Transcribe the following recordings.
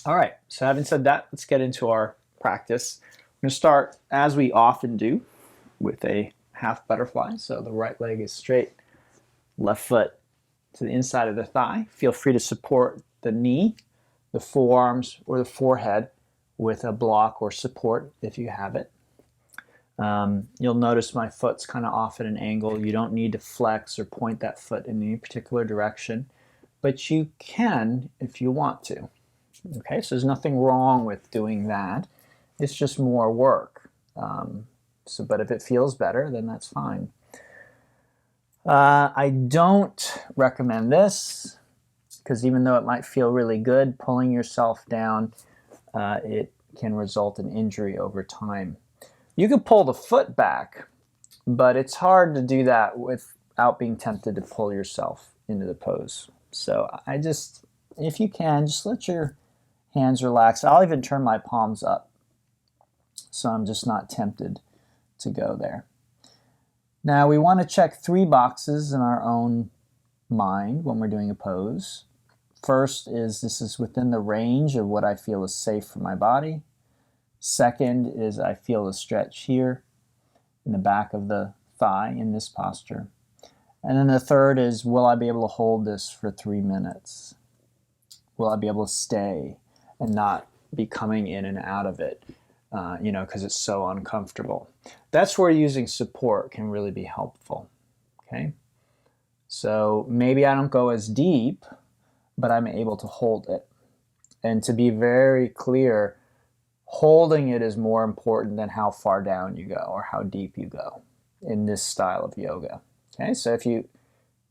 All right, so having said that, let's get into our practice. I'm going to start, as we often do, with a half butterfly. So the right leg is straight, left foot to the inside of the thigh. Feel free to support the knee, the forearms, or the forehead with a block or support if you have it. You'll notice my foot's kind of off at an angle. You don't need to flex or point that foot in any particular direction, but you can if you want to. Okay, so there's nothing wrong with doing that. It's just more work. But if it feels better, then that's fine. I don't recommend this because even though it might feel really good, pulling yourself down, it can result in injury over time. You can pull the foot back, but it's hard to do that without being tempted to pull yourself into the pose. So if you can, just let your hands relax. I'll even turn my palms up, so I'm just not tempted to go there. Now we want to check 3 boxes in our own mind when we're doing a pose. First is this is within the range of what I feel is safe for my body. Second is I feel a stretch here in the back of the thigh in this posture. And then the third is, will I be able to hold this for 3 minutes? Will I be able to stay and not be coming in and out of it, because it's so uncomfortable? That's where using support can really be helpful, okay? So maybe I don't go as deep, but I'm able to hold it. And to be very clear, holding it is more important than how far down you go or how deep you go in this style of yoga. Okay, so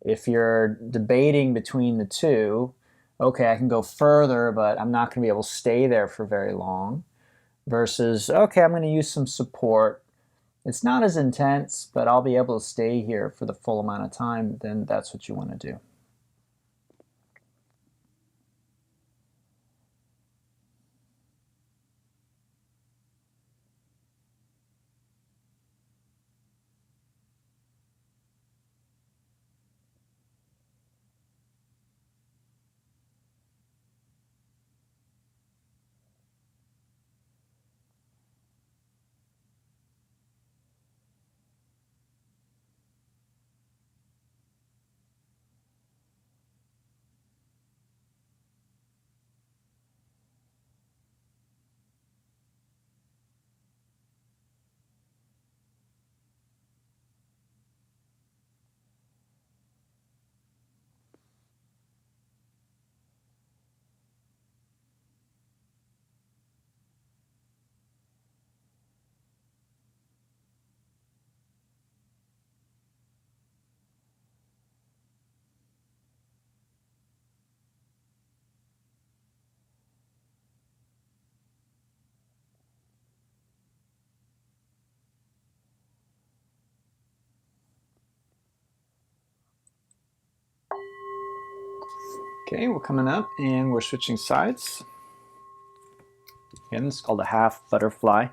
if you're debating between the two, okay, I can go further, but I'm not going to be able to stay there for very long, versus, okay, I'm going to use some support. It's not as intense, but I'll be able to stay here for the full amount of time, then that's what you want to do. Okay, we're coming up and we're switching sides. Again, this is called a half butterfly.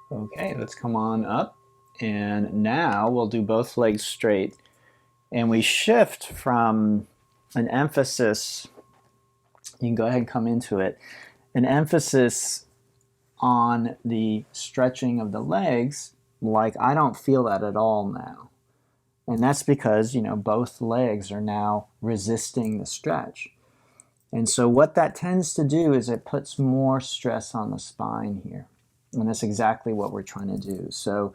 Okay, let's come on up. And now we'll do both legs straight. And we shift from an emphasis, you can go ahead and come into it, an emphasis on the stretching of the legs, like I don't feel that at all now. And that's because, you know, both legs are now resisting the stretch. And so what that tends to do is it puts more stress on the spine here. And that's exactly what we're trying to do. So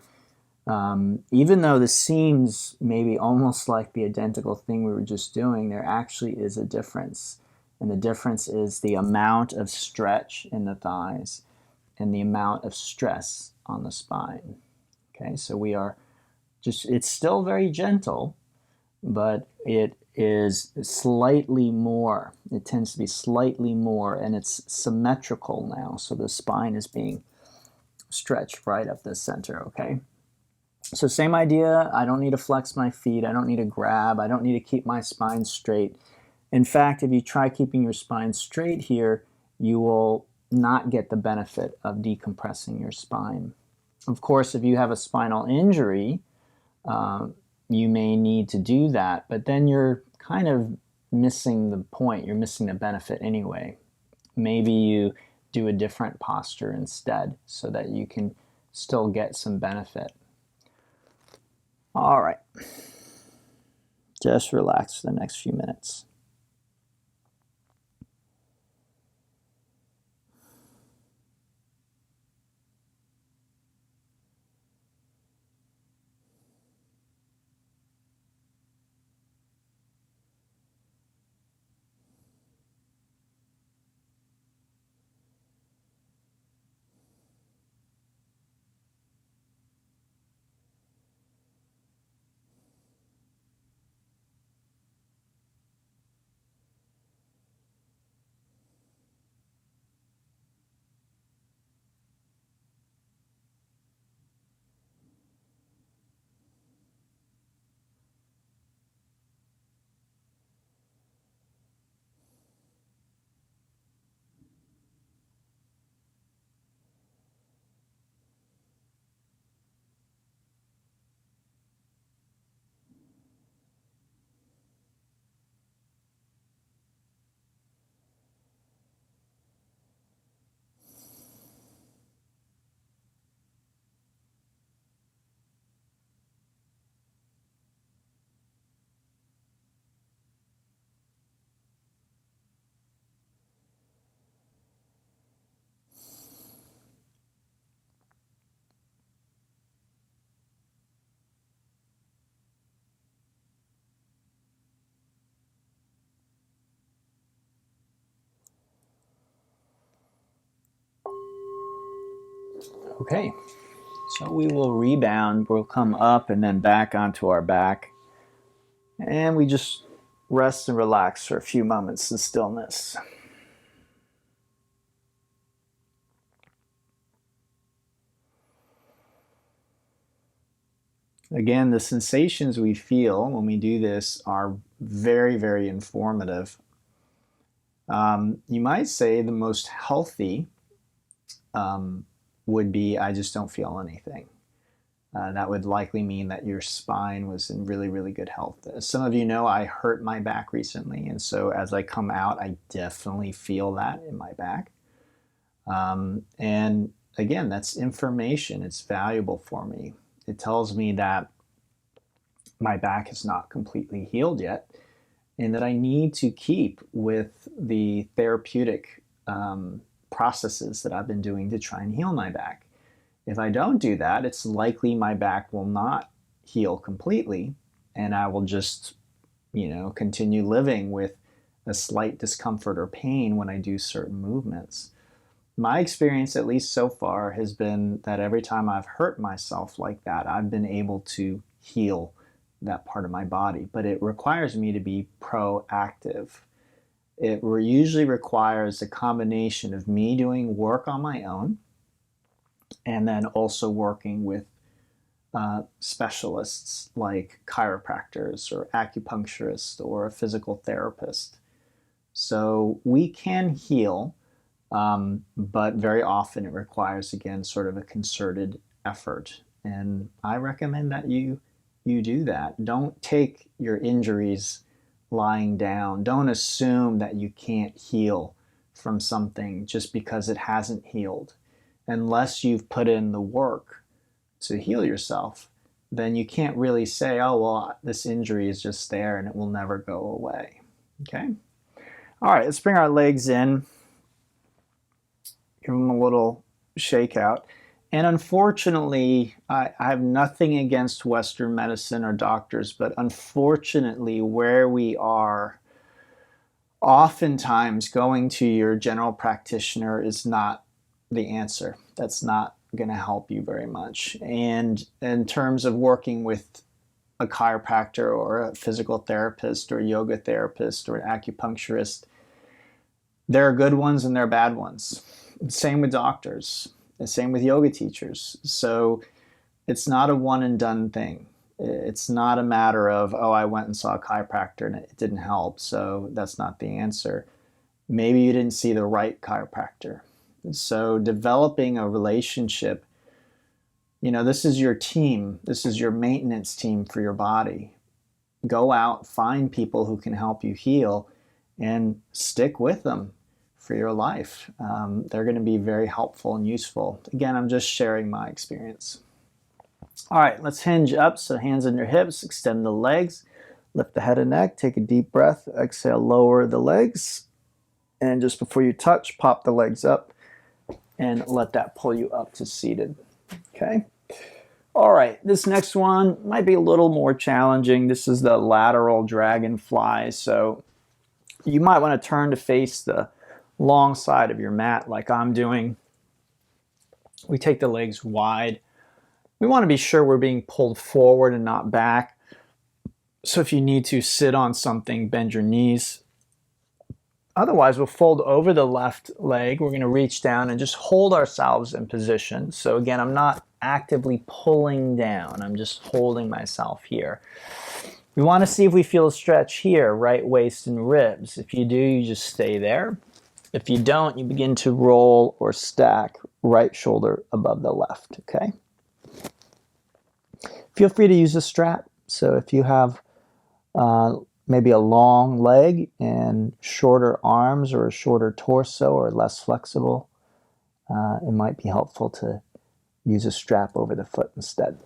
even though this seems maybe almost like the identical thing we were just doing, there actually is a difference. And the difference is the amount of stretch in the thighs and the amount of stress on the spine. Okay, so we are just, it's still very gentle, but it is slightly more. It tends to be slightly more, and it's symmetrical now. So the spine is being stretched right up the center, okay? So same idea, I don't need to flex my feet, I don't need to grab, I don't need to keep my spine straight. In fact, if you try keeping your spine straight here, you will not get the benefit of decompressing your spine. Of course, if you have a spinal injury, you may need to do that, but then you're kind of missing the point, you're missing the benefit anyway. Maybe you do a different posture instead so that you can still get some benefit. All right, just relax for the next few minutes. Okay, so we will rebound, we'll come up and then back onto our back. And we just rest and relax for a few moments in stillness. Again, the sensations we feel when we do this are very, very informative. You might say the most healthy would be, I just don't feel anything. That would likely mean that your spine was in really, really good health. As some of you know, I hurt my back recently, and so as I come out, I definitely feel that in my back. And again, that's information. It's valuable for me. It tells me that my back is not completely healed yet, and that I need to keep with the therapeutic processes that I've been doing to try and heal my back. If I don't do that, it's likely my back will not heal completely, and I will just, continue living with a slight discomfort or pain when I do certain movements. My experience, at least so far, has been that every time I've hurt myself like that, I've been able to heal that part of my body. But it requires me to be proactive. It usually requires a combination of me doing work on my own and then also working with specialists like chiropractors or acupuncturists or a physical therapist. So we can heal, but very often it requires, again, sort of a concerted effort. And I recommend that you do that. Don't take your injuries lying down. Don't assume that you can't heal from something just because it hasn't healed. Unless you've put in the work to heal yourself, then you can't really say, oh, well, this injury is just there and it will never go away. Okay? All right, let's bring our legs in. Give them a little shake out. And unfortunately, I have nothing against Western medicine or doctors, but unfortunately, where we are, oftentimes going to your general practitioner is not the answer. That's not going to help you very much. And in terms of working with a chiropractor or a physical therapist or a yoga therapist or an acupuncturist, there are good ones and there are bad ones. Same with doctors. The same with yoga teachers. So it's not a one and done thing. It's not a matter of, oh, I went and saw a chiropractor and it didn't help, so that's not the answer. Maybe you didn't see the right chiropractor. So developing a relationship, this is your team. This is your maintenance team for your body. Go out, find people who can help you heal, and stick with them for your life. They're going to be very helpful and useful. Again, I'm just sharing my experience. All right, let's hinge up. So hands on your hips, extend the legs, lift the head and neck, take a deep breath, exhale, lower the legs. And just before you touch, pop the legs up and let that pull you up to seated. Okay. All right, this next one might be a little more challenging. This is the lateral dragonfly. So you might want to turn to face the long side of your mat like I'm doing. We take the legs wide. We want to be sure we're being pulled forward and not back. So if you need to sit on something, bend your knees. Otherwise, we'll fold over the left leg. We're going to reach down and just hold ourselves in position. So again, I'm not actively pulling down. I'm just holding myself here. We want to see if we feel a stretch here, right waist and ribs. If you do, you just stay there. If you don't, you begin to roll or stack right shoulder above the left, okay? Feel free to use a strap. So if you have maybe a long leg and shorter arms or a shorter torso or less flexible, it might be helpful to use a strap over the foot instead.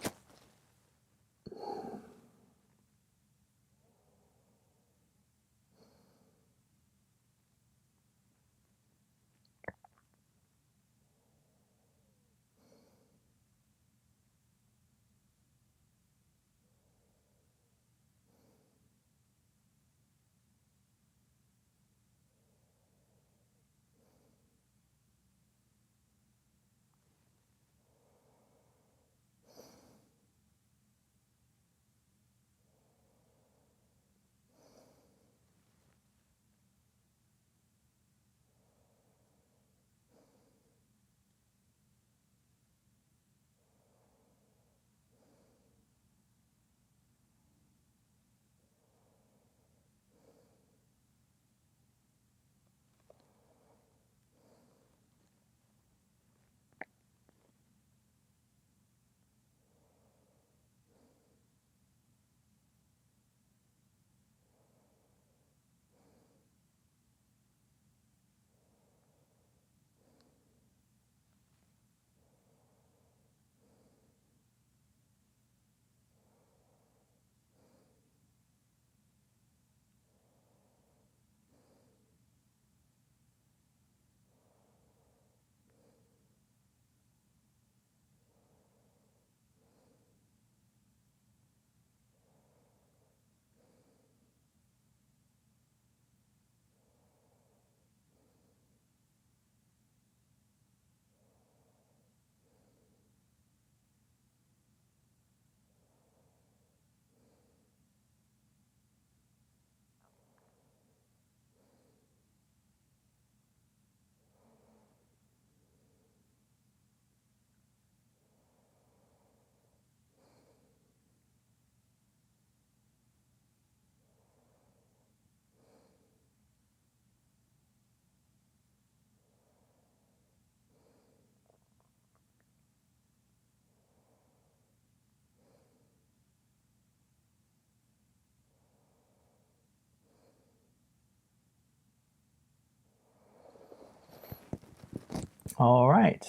All right,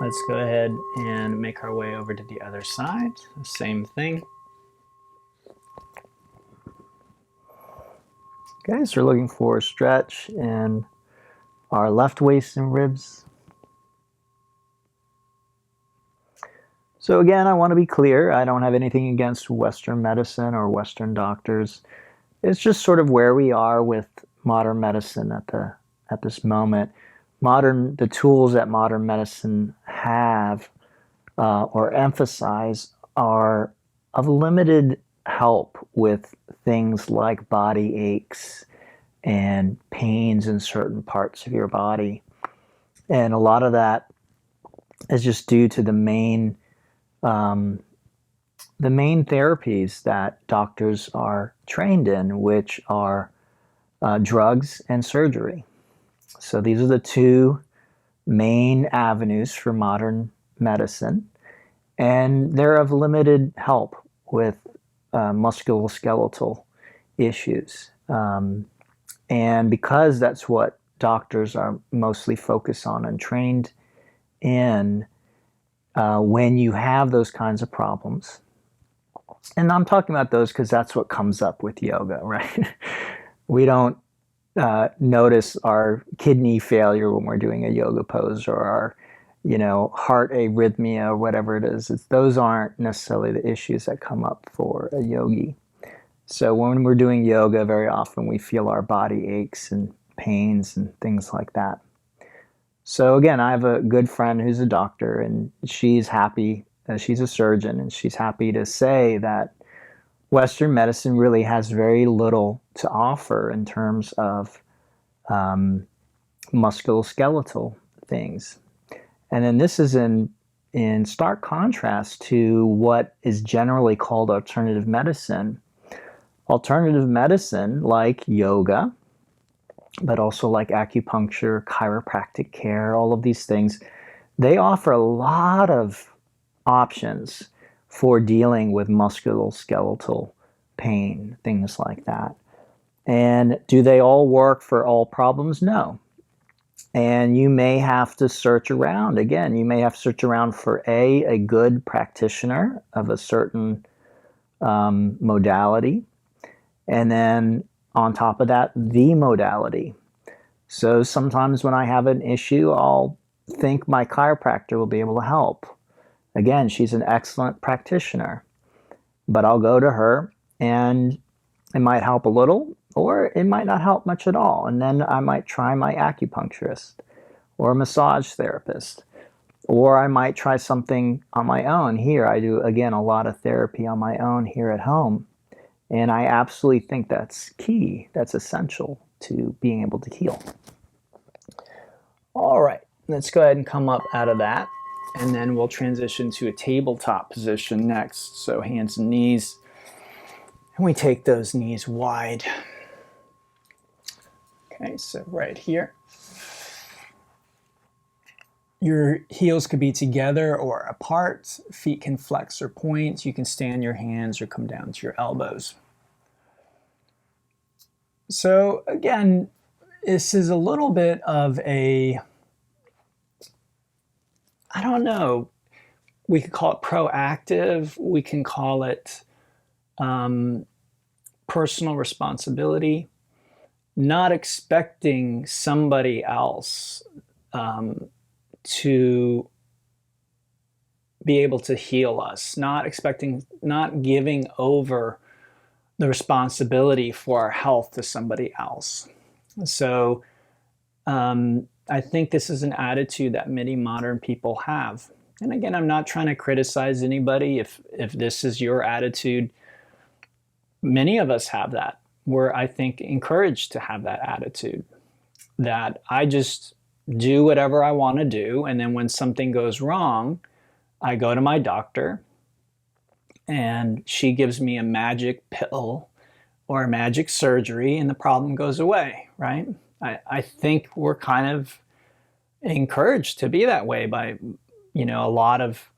let's go ahead and make our way over to the other side. Same thing. Okay, so we're looking for a stretch in our left waist and ribs. So again, I want to be clear, I don't have anything against Western medicine or Western doctors. It's just sort of where we are with modern medicine at this moment. The tools that modern medicine have or emphasize are of limited help with things like body aches and pains in certain parts of your body. And a lot of that is just due to the main therapies that doctors are trained in, which are drugs and surgery. So these are the two main avenues for modern medicine, and they're of limited help with musculoskeletal issues. And because that's what doctors are mostly focused on and trained in, when you have those kinds of problems, and I'm talking about those because that's what comes up with yoga, right? We don't notice our kidney failure when we're doing a yoga pose, or our, heart arrhythmia, or whatever it is. Those aren't necessarily the issues that come up for a yogi. So when we're doing yoga, very often we feel our body aches and pains and things like that. So again, I have a good friend who's a doctor, and she's happy. She's a surgeon, and she's happy to say that Western medicine really has very little to offer in terms of musculoskeletal things. And then this is in stark contrast to what is generally called alternative medicine. Alternative medicine, like yoga, but also like acupuncture, chiropractic care, all of these things, they offer a lot of options for dealing with musculoskeletal pain, things like that. And do they all work for all problems? No. And you may have to search around. Again, you may have to search around for a good practitioner of a certain modality. And then on top of that, the modality. So sometimes when I have an issue, I'll think my chiropractor will be able to help. Again, she's an excellent practitioner, but I'll go to her and it might help a little, or it might not help much at all. And then I might try my acupuncturist or a massage therapist, or I might try something on my own. Here, I do, again, a lot of therapy on my own here at home. And I absolutely think that's key. That's essential to being able to heal. All right, let's go ahead and come up out of that. And then we'll transition to a tabletop position next. So hands and knees. And we take those knees wide. Okay, so right here. Your heels could be together or apart. Feet can flex or point. You can stand your hands or come down to your elbows. So again, this is a little bit of a, I don't know, we could call it proactive. We can call it personal responsibility. Not expecting somebody else to be able to heal us, not giving over the responsibility for our health to somebody else. So I think this is an attitude that many modern people have. And again, I'm not trying to criticize anybody. If this is your attitude, many of us have that. We're, I think, encouraged to have that attitude, that I just do whatever I want to do, and then when something goes wrong, I go to my doctor and she gives me a magic pill or a magic surgery and the problem goes away, right? I think we're kind of encouraged to be that way by, a lot of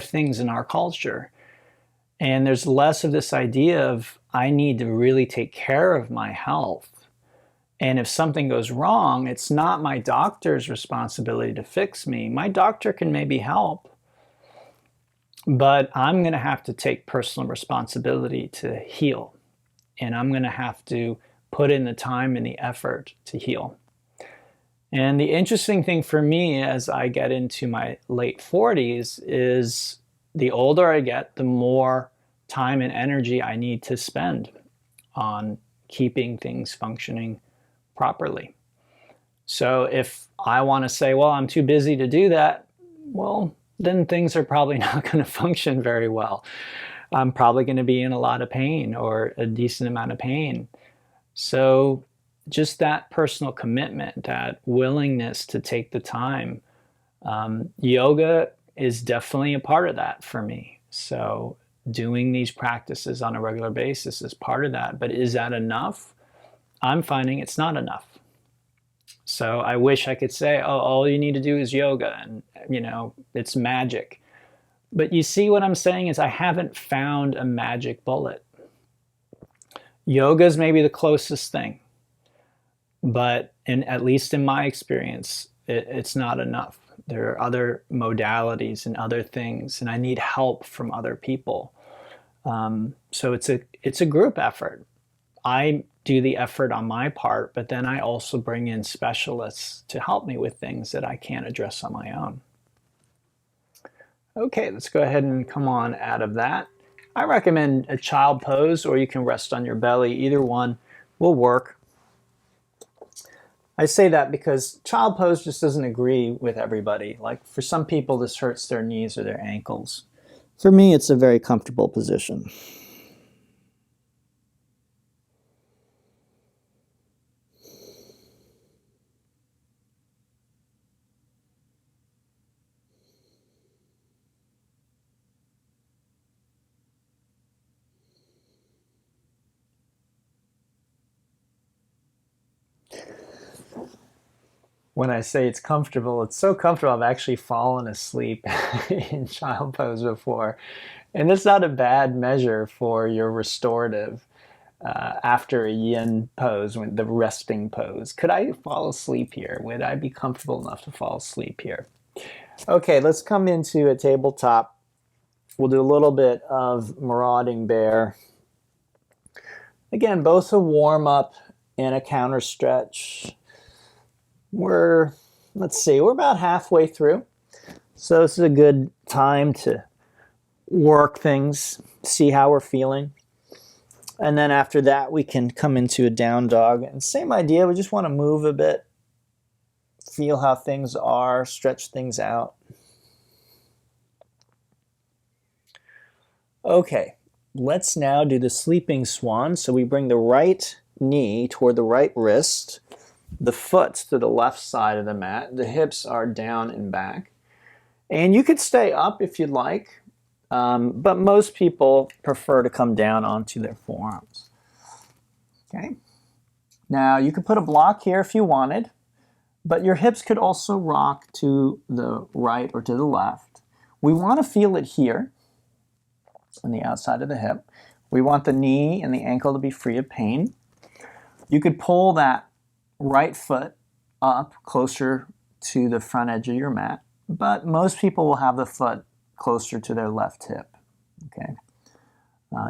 things in our culture. And there's less of this idea of I need to really take care of my health And if something goes wrong, it's not my doctor's responsibility to fix me. My doctor can maybe help, but I'm going to have to take personal responsibility to heal. And I'm going to have to put in the time and the effort to heal. And the interesting thing for me as I get into my late 40s is the older I get, the more time and energy I need to spend on keeping things functioning properly. So if I want to say, well, I'm too busy to do that, well, then things are probably not going to function very well. I'm probably going to be in a lot of pain or a decent amount of pain. So just that personal commitment, that willingness to take the time, yoga is definitely a part of that for me. So doing these practices on a regular basis is part of that. But is that enough? I'm finding it's not enough. So I wish I could say, oh, all you need to do is yoga and, it's magic. But you see what I'm saying is I haven't found a magic bullet. Yoga is maybe the closest thing. But at least in my experience, it's not enough. There are other modalities and other things, and I need help from other people. So it's a group effort. I do the effort on my part, but then I also bring in specialists to help me with things that I can't address on my own. Okay, let's go ahead and come on out of that. I recommend a child pose, or you can rest on your belly. Either one will work. I say that because child pose just doesn't agree with everybody. Like for some people, this hurts their knees or their ankles. For me, it's a very comfortable position. When I say it's comfortable, it's so comfortable I've actually fallen asleep in child pose before. And it's not a bad measure for your restorative after a yin pose, the resting pose. Could I fall asleep here? Would I be comfortable enough to fall asleep here? Okay, let's come into a tabletop. We'll do a little bit of marauding bear. Again, both a warm-up and a counter stretch. Let's see, we're about halfway through. So this is a good time to work things, see how we're feeling. And then after that, we can come into a down dog. And same idea, we just want to move a bit, feel how things are, stretch things out. Okay, let's now do the sleeping swan. So we bring the right knee toward the right wrist, the foot to the left side of the mat. The hips are down and back. And you could stay up if you'd like, but most people prefer to come down onto their forearms. Okay. Now you could put a block here if you wanted, but your hips could also rock to the right or to the left. We want to feel it here on the outside of the hip. We want the knee and the ankle to be free of pain. You could pull that right foot up closer to the front edge of your mat, but most people will have the foot closer to their left hip. Okay,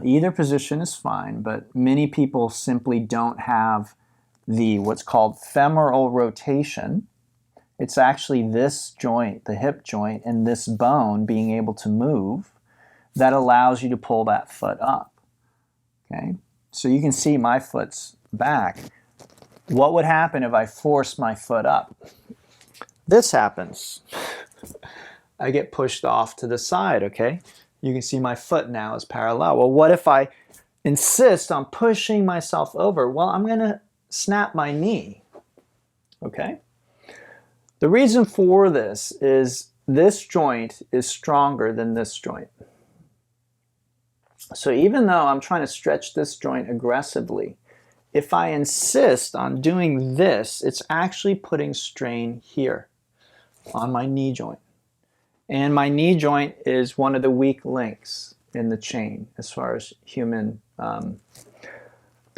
either position is fine, but many people simply don't have what's called femoral rotation. It's actually this joint, the hip joint, and this bone being able to move that allows you to pull that foot up. Okay, so you can see my foot's back. What would happen if I force my foot up? This happens. I get pushed off to the side, okay? You can see my foot now is parallel. Well, what if I insist on pushing myself over? Well, I'm going to snap my knee, okay? The reason for this is this joint is stronger than this joint. So even though I'm trying to stretch this joint aggressively, if I insist on doing this, it's actually putting strain here on my knee joint. And my knee joint is one of the weak links in the chain as far as the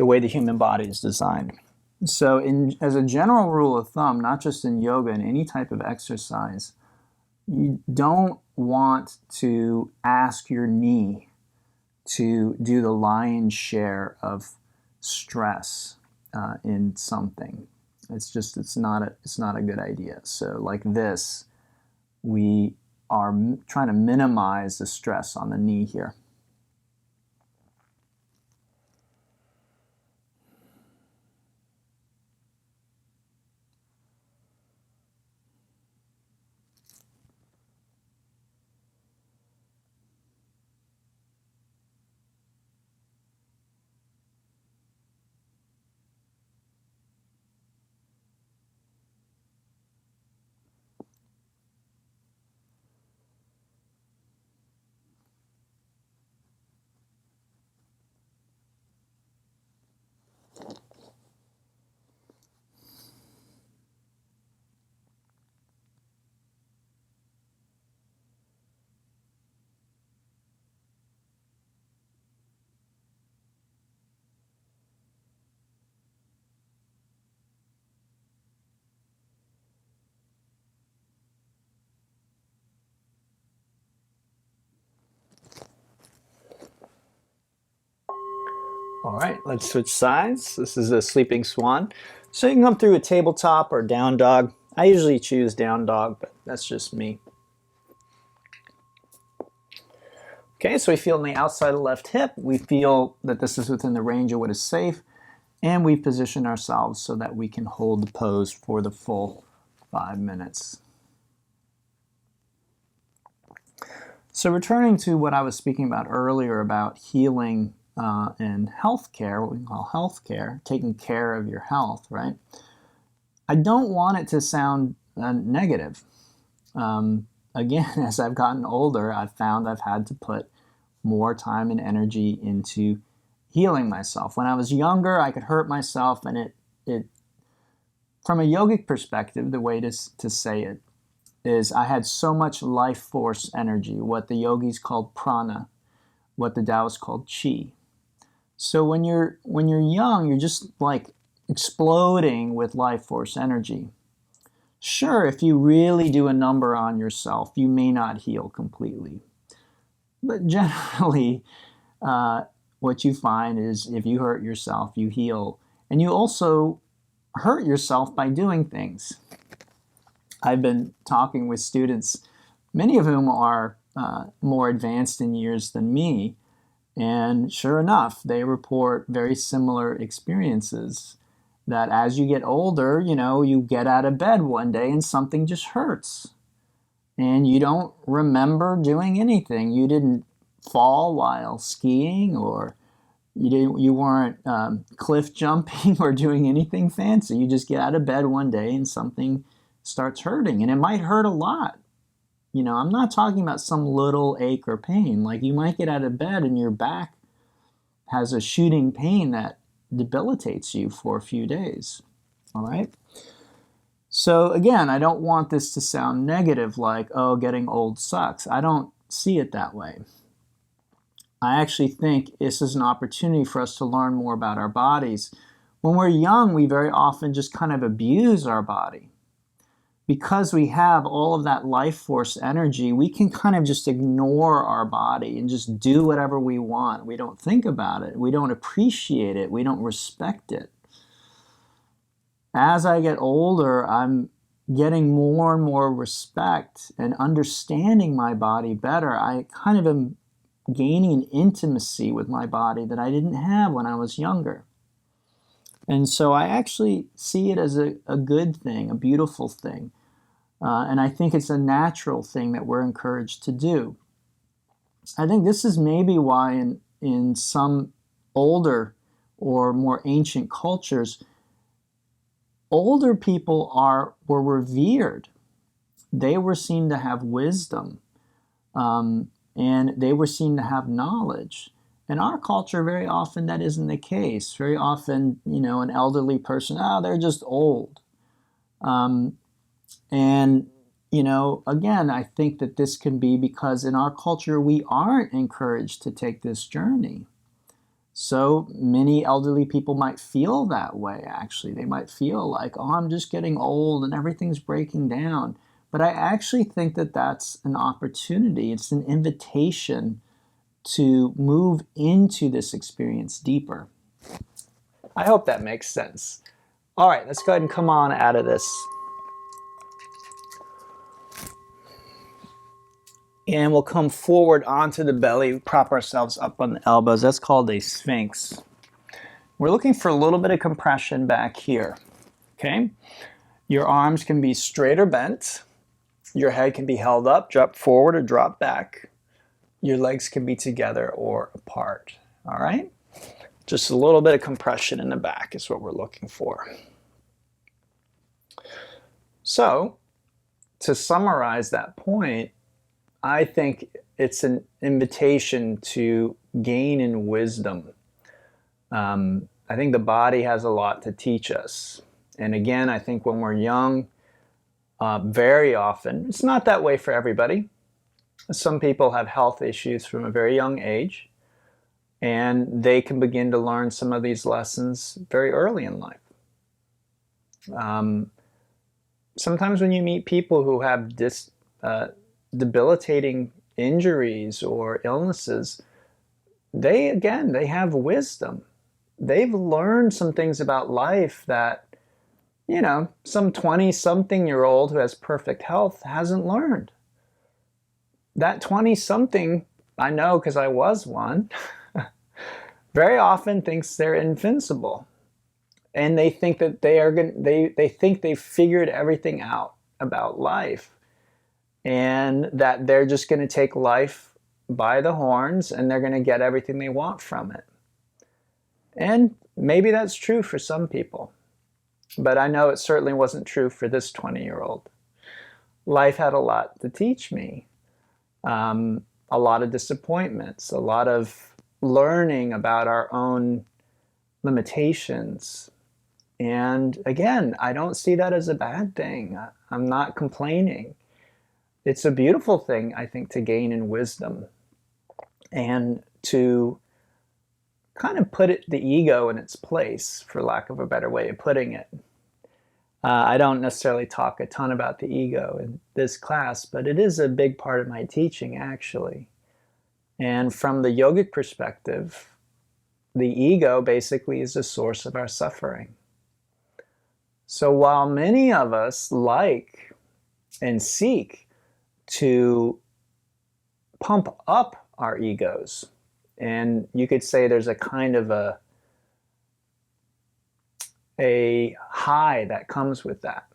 way the human body is designed. So as a general rule of thumb, not just in yoga, in any type of exercise, you don't want to ask your knee to do the lion's share of stress in something. It's not a good idea. So like this, we are trying to minimize the stress on the knee here. All right, let's switch sides. This is a sleeping swan. So you can come through a tabletop or down dog. I usually choose down dog, but that's just me. Okay, so we feel on the outside of the left hip. We feel that this is within the range of what is safe. And we position ourselves so that we can hold the pose for the full 5 minutes. So returning to what I was speaking about earlier about healing and healthcare, what we call healthcare, taking care of your health, right? I don't want it to sound negative. Again, as I've gotten older, I've found I've had to put more time and energy into healing myself. When I was younger, I could hurt myself, and it from a yogic perspective, the way to say it is I had so much life force energy, what the yogis called prana, what the Taoists called chi. So when you're young, you're just like exploding with life force energy. Sure, if you really do a number on yourself, you may not heal completely. But generally, what you find is if you hurt yourself, you heal. And you also hurt yourself by doing things. I've been talking with students, many of whom are more advanced in years than me, and sure enough, they report very similar experiences. That as you get older, you get out of bed one day and something just hurts. And you don't remember doing anything. You didn't fall while skiing, or you weren't cliff jumping or doing anything fancy. You just get out of bed one day and something starts hurting. And it might hurt a lot. I'm not talking about some little ache or pain. Like you might get out of bed and your back has a shooting pain that debilitates you for a few days. All right? So again, I don't want this to sound negative like, oh, getting old sucks. I don't see it that way. I actually think this is an opportunity for us to learn more about our bodies. When we're young, we very often just kind of abuse our body. Because we have all of that life force energy, we can kind of just ignore our body and just do whatever we want. We don't think about it. We don't appreciate it. We don't respect it. As I get older, I'm getting more and more respect and understanding my body better. I kind of am gaining an intimacy with my body that I didn't have when I was younger. And so I actually see it as a good thing, a beautiful thing. And I think it's a natural thing that we're encouraged to do. I think this is maybe why in some older or more ancient cultures, older people were revered. They were seen to have wisdom, and they were seen to have knowledge. In our culture, very often that isn't the case. Very often, an elderly person, they're just old. And, again, I think that this can be because in our culture, we aren't encouraged to take this journey. So many elderly people might feel that way, actually. They might feel like, oh, I'm just getting old and everything's breaking down. But I actually think that that's an opportunity. It's an invitation to move into this experience deeper. I hope that makes sense. All right, let's go ahead and come on out of this. And we'll come forward onto the belly, prop ourselves up on the elbows. That's called a sphinx. We're looking for a little bit of compression back here, okay? Your arms can be straight or bent. Your head can be held up, drop forward or drop back. Your legs can be together or apart, all right? Just a little bit of compression in the back is what we're looking for. So, to summarize that point, I think it's an invitation to gain in wisdom. I think the body has a lot to teach us. And again, I think when we're young, very often, it's not that way for everybody. Some people have health issues from a very young age, and they can begin to learn some of these lessons very early in life. Sometimes when you meet people who have debilitating injuries or illnesses, they have wisdom. They've learned some things about life that, you know, some 20-something-year-old who has perfect health hasn't learned. That 20-something, I know because I was one, very often thinks they're invincible. And they think that they think they've figured everything out about life. And that they're just going to take life by the horns and they're going to get everything they want from it. And maybe that's true for some people. But I know it certainly wasn't true for this 20-year-old. Life had a lot to teach me. A lot of disappointments, a lot of learning about our own limitations. And again, I don't see that as a bad thing. I'm not complaining. It's a beautiful thing, I think, to gain in wisdom and to kind of put the ego in its place, for lack of a better way of putting it. I don't necessarily talk a ton about the ego in this class, but it is a big part of my teaching, actually. And from the yogic perspective, the ego basically is the source of our suffering. So while many of us like and seek to pump up our egos, and you could say there's a kind of a high that comes with that.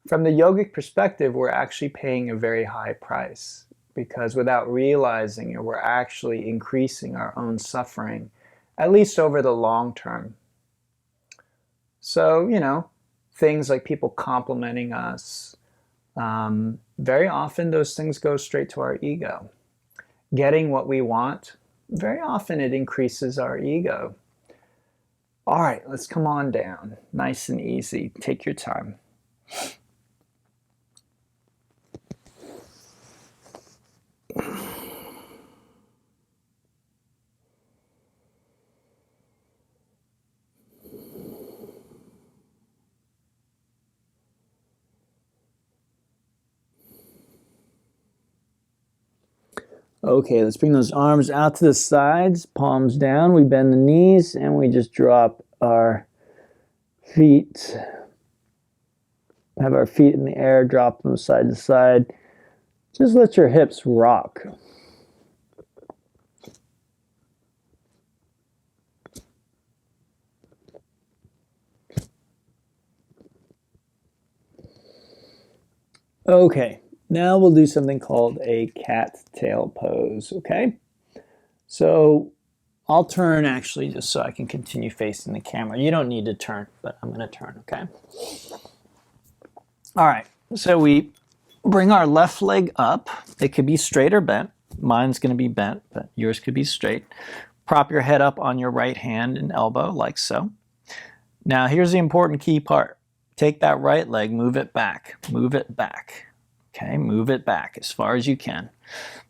From the yogic perspective, we're actually paying a very high price, because without realizing it, we're actually increasing our own suffering, at least over the long term. So, you know, things like people complimenting us, very often those things go straight to our ego. Getting what we want, very often it increases our ego. All right, let's come on down. Nice and easy. Take your time. Okay, let's bring those arms out to the sides, palms down. We bend the knees and we just drop our feet. Have our feet in the air, drop them side to side. Just let your hips rock. Okay, now we'll do something called a cat tail pose, okay? So I'll turn actually just so I can continue facing the camera. You don't need to turn, but I'm going to turn, okay? All right, so we bring our left leg up. It could be straight or bent. Mine's going to be bent, but yours could be straight. Prop your head up on your right hand and elbow like so. Now here's the important key part. Take that right leg, move it back, okay? Move it back as far as you can.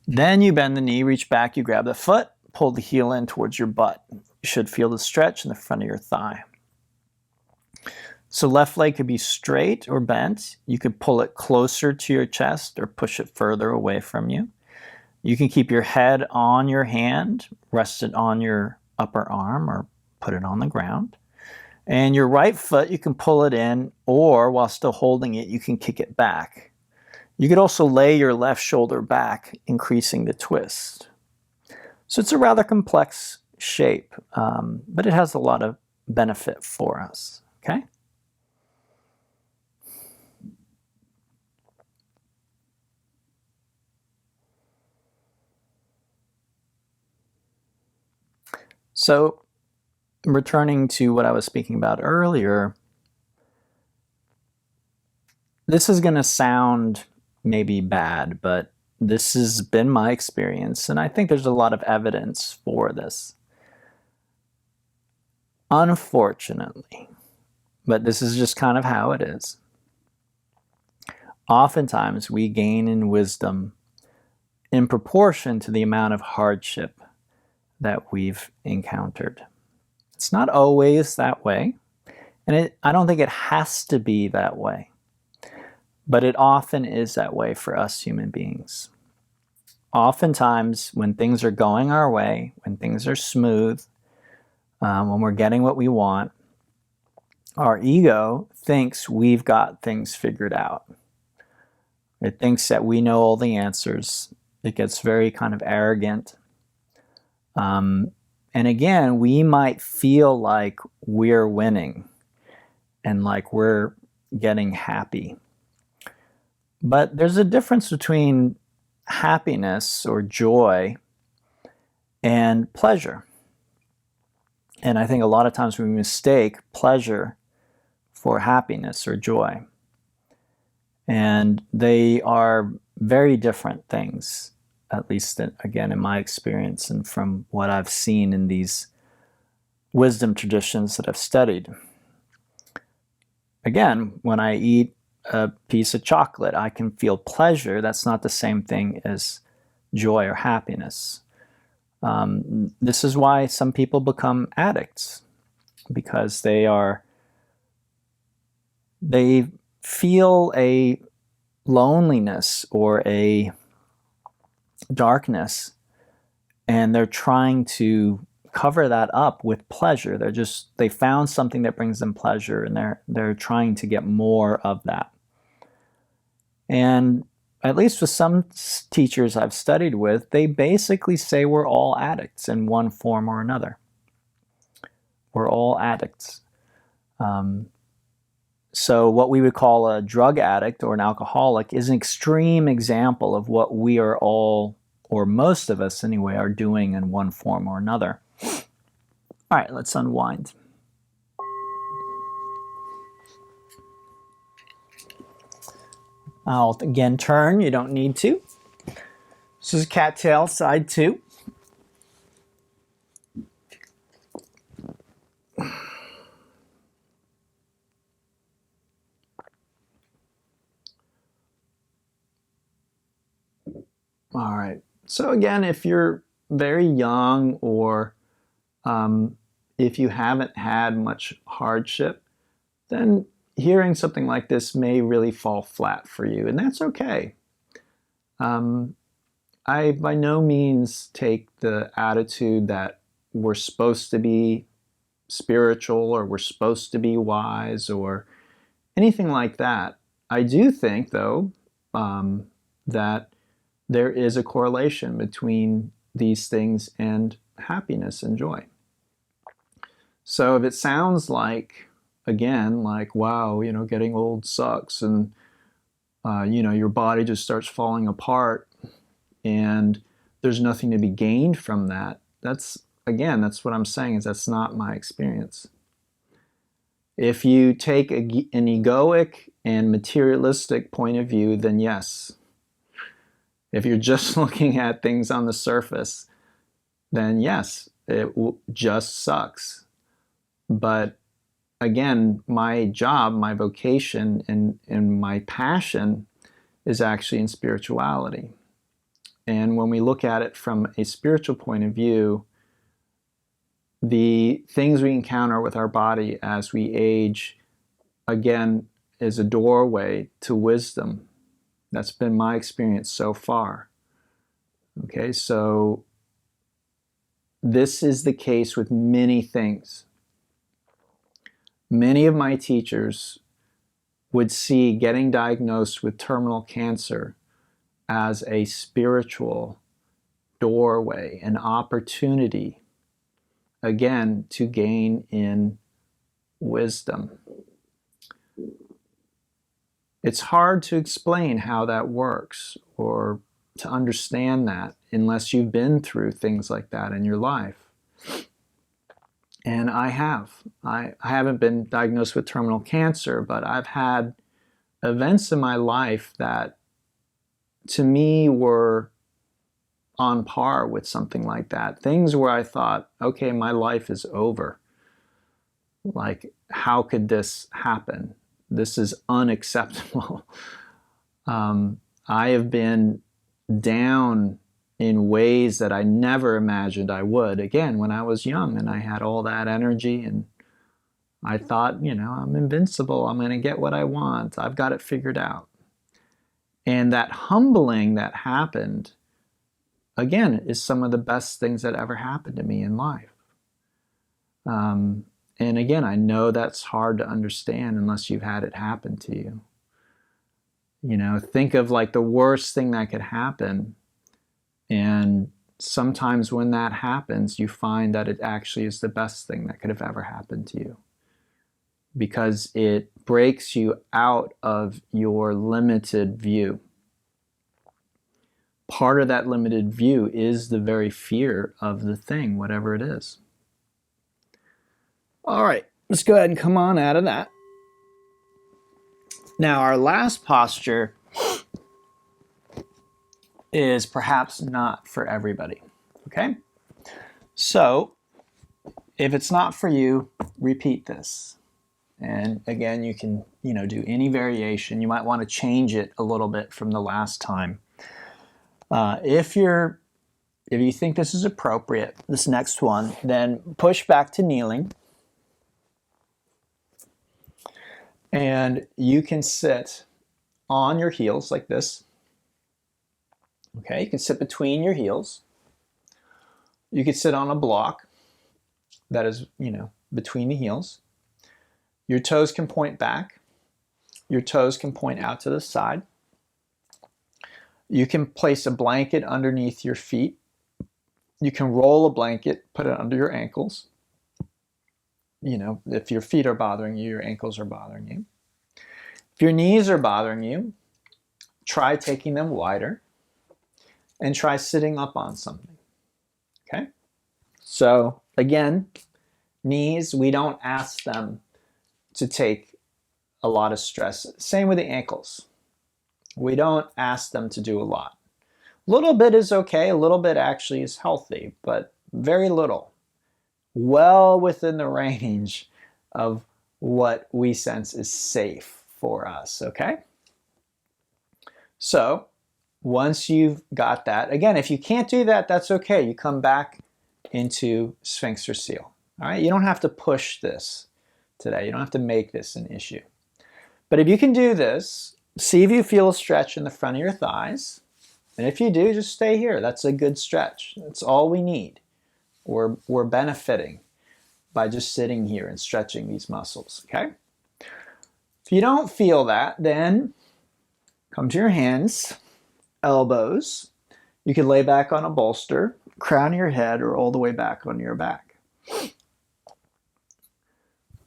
Then you bend the knee, reach back, you grab the foot, pull the heel in towards your butt. should feel the stretch in the front of your thigh. So left leg could be straight or bent. You could pull it closer to your chest or push it further away from you. You can keep your head on your hand, rest it on your upper arm or put it on the ground. And your right foot, you can pull it in, or while still holding it, you can kick it back. You could also lay your left shoulder back, increasing the twist. So it's a rather complex shape, but it has a lot of benefit for us, okay? So returning to what I was speaking about earlier, this is going to sound maybe bad, but this has been my experience, and I think there's a lot of evidence for this. Unfortunately, but this is just kind of how it is, oftentimes we gain in wisdom in proportion to the amount of hardship that we've encountered. It's not always that way, and I don't think it has to be that way, but it often is that way for us human beings. Oftentimes, when things are going our way, when things are smooth, when we're getting what we want, our ego thinks we've got things figured out. It thinks that we know all the answers. It gets very kind of arrogant. And again, we might feel like we're winning and like we're getting happy. But there's a difference between happiness or joy and pleasure. And I think a lot of times we mistake pleasure for happiness or joy. And they are very different things, at least again in my experience and from what I've seen in these wisdom traditions that I've studied. Again, when I eat a piece of chocolate, I can feel pleasure. That's not the same thing as joy or happiness. This is why some people become addicts, because they feel a loneliness or a darkness, and they're trying to cover that up with pleasure. They found something that brings them pleasure, and they're trying to get more of that. And at least with some teachers I've studied with, they basically say we're all addicts in one form or another. We're all addicts. So what we would call a drug addict or an alcoholic is an extreme example of what we are all, or most of us anyway, are doing in one form or another. All right, let's unwind. I'll again turn, you don't need to. This is cattail side 2. All right, so again, if you're very young or if you haven't had much hardship, then hearing something like this may really fall flat for you, and that's okay. I by no means take the attitude that we're supposed to be spiritual or we're supposed to be wise or anything like that. I do think, though, that there is a correlation between these things and happiness and joy. So if it sounds like, again, like, wow, getting old sucks, and your body just starts falling apart and there's nothing to be gained from that, that's what I'm saying, is that's not my experience. If you take an egoic and materialistic point of view, then yes. If you're just looking at things on the surface, then yes, it just sucks. But again, my job, my vocation, and my passion is actually in spirituality. And when we look at it from a spiritual point of view, the things we encounter with our body as we age, again, is a doorway to wisdom. That's been my experience so far. Okay, so this is the case with many things. Many of my teachers would see getting diagnosed with terminal cancer as a spiritual doorway, an opportunity, again, to gain in wisdom. It's hard to explain how that works or to understand that unless you've been through things like that in your life. And I have. I haven't been diagnosed with terminal cancer, but I've had events in my life that to me were on par with something like that. Things where I thought, okay, my life is over. Like, how could this happen? This is unacceptable. I have been down in ways that I never imagined I would. Again, when I was young and I had all that energy and I thought, you know, I'm invincible. I'm going to get what I want. I've got it figured out. And that humbling that happened, again, is some of the best things that ever happened to me in life. And again, I know that's hard to understand unless you've had it happen to you. You know, think of like the worst thing that could happen. And sometimes when that happens, you find that it actually is the best thing that could have ever happened to you. Because it breaks you out of your limited view. Part of that limited view is the very fear of the thing, whatever it is. All right, let's go ahead and come on out of that. Now, our last posture is perhaps not for everybody, okay? So, if it's not for you, repeat this. And again, you can, do any variation. You might want to change it a little bit from the last time. If you think this is appropriate, this next one, then push back to kneeling. And you can sit on your heels like this. Okay, you can sit between your heels. You could sit on a block that is, between the heels. Your toes can point back. Your toes can point out to the side. You can place a blanket underneath your feet. You can roll a blanket, put it under your ankles. If your feet are bothering you, your ankles are bothering you. If your knees are bothering you, try taking them wider and try sitting up on something. Okay? So again, knees, we don't ask them to take a lot of stress. Same with the ankles. We don't ask them to do a lot. A little bit is okay. A little bit actually is healthy, but very little. Well within the range of what we sense is safe for us, okay? So once you've got that, again, if you can't do that, that's okay. You come back into Sphinx or Seal, all right? You don't have to push this today. You don't have to make this an issue. But if you can do this, see if you feel a stretch in the front of your thighs. And if you do, just stay here. That's a good stretch. That's all we need. We're benefiting by just sitting here and stretching these muscles, okay? If you don't feel that, then come to your hands, elbows. You can lay back on a bolster, crown of your head, or all the way back on your back.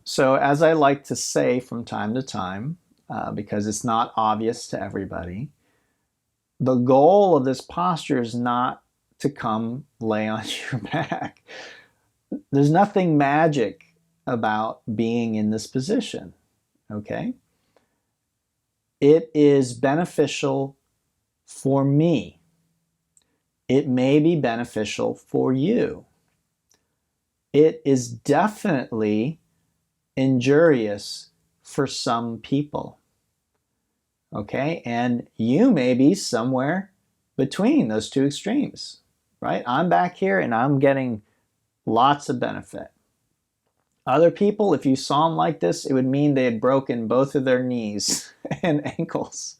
So as I like to say from time to time, because it's not obvious to everybody, the goal of this posture is not to come lay on your back. There's nothing magic about being in this position, okay? It is beneficial for me. It may be beneficial for you. It is definitely injurious for some people, okay? And you may be somewhere between those two extremes, right? I'm back here and I'm getting Lots of benefit. Other people, if you saw them like this, it would mean they had broken both of their knees and ankles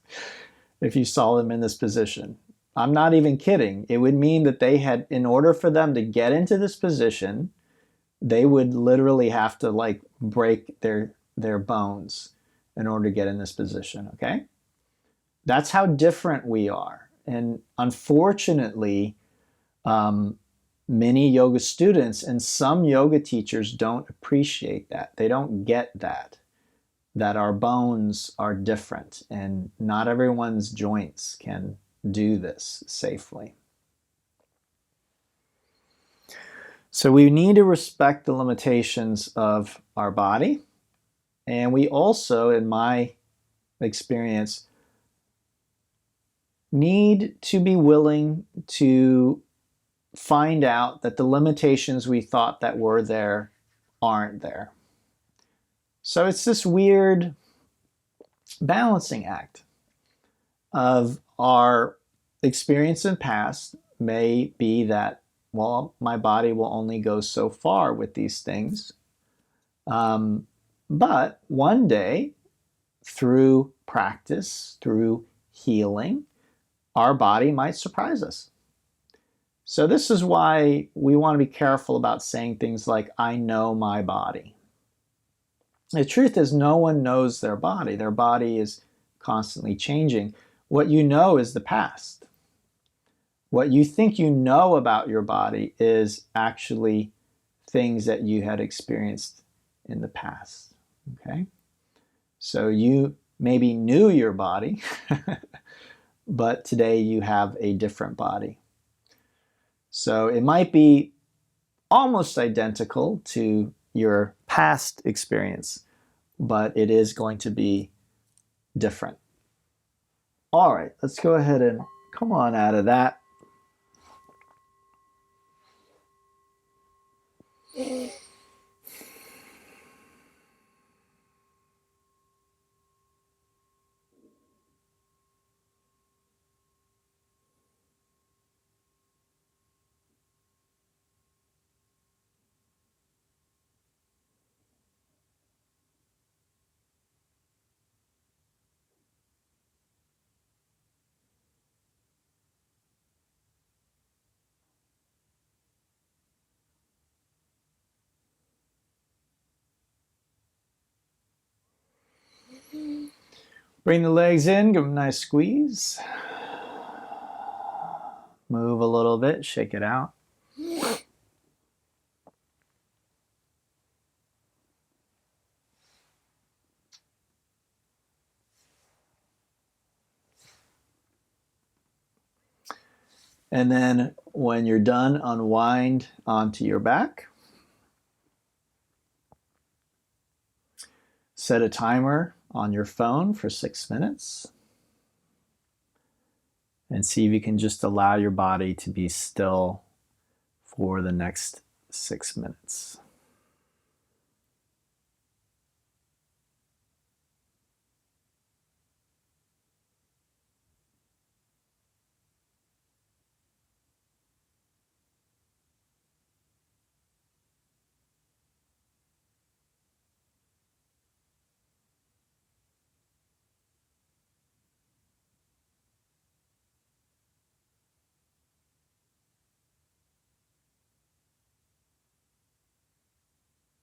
if you saw them in this position. I'm not even kidding. It would mean that they had, in order for them to get into this position, they would literally have to like break their bones in order to get in this position, okay? That's how different we are. And unfortunately, many yoga students and some yoga teachers don't appreciate that. They don't get that our bones are different and not everyone's joints can do this safely. So we need to respect the limitations of our body. And we also, in my experience, need to be willing to find out that the limitations we thought that were there aren't there. So it's this weird balancing act of our experience in the past may be that, well, my body will only go so far with these things. But one day, through practice, through healing, our body might surprise us. So this is why we want to be careful about saying things like, I know my body. The truth is no one knows their body. Their body is constantly changing. What you know is the past. What you think you know about your body is actually things that you had experienced in the past. Okay? So you maybe knew your body, but today you have a different body. So it might be almost identical to your past experience, but it is going to be different. All right, let's go ahead and come on out of that. Bring the legs in, give them a nice squeeze. Move a little bit, shake it out. And then when you're done, unwind onto your back. Set a timer on your phone for 6 minutes. And see if you can just allow your body to be still for the next 6 minutes.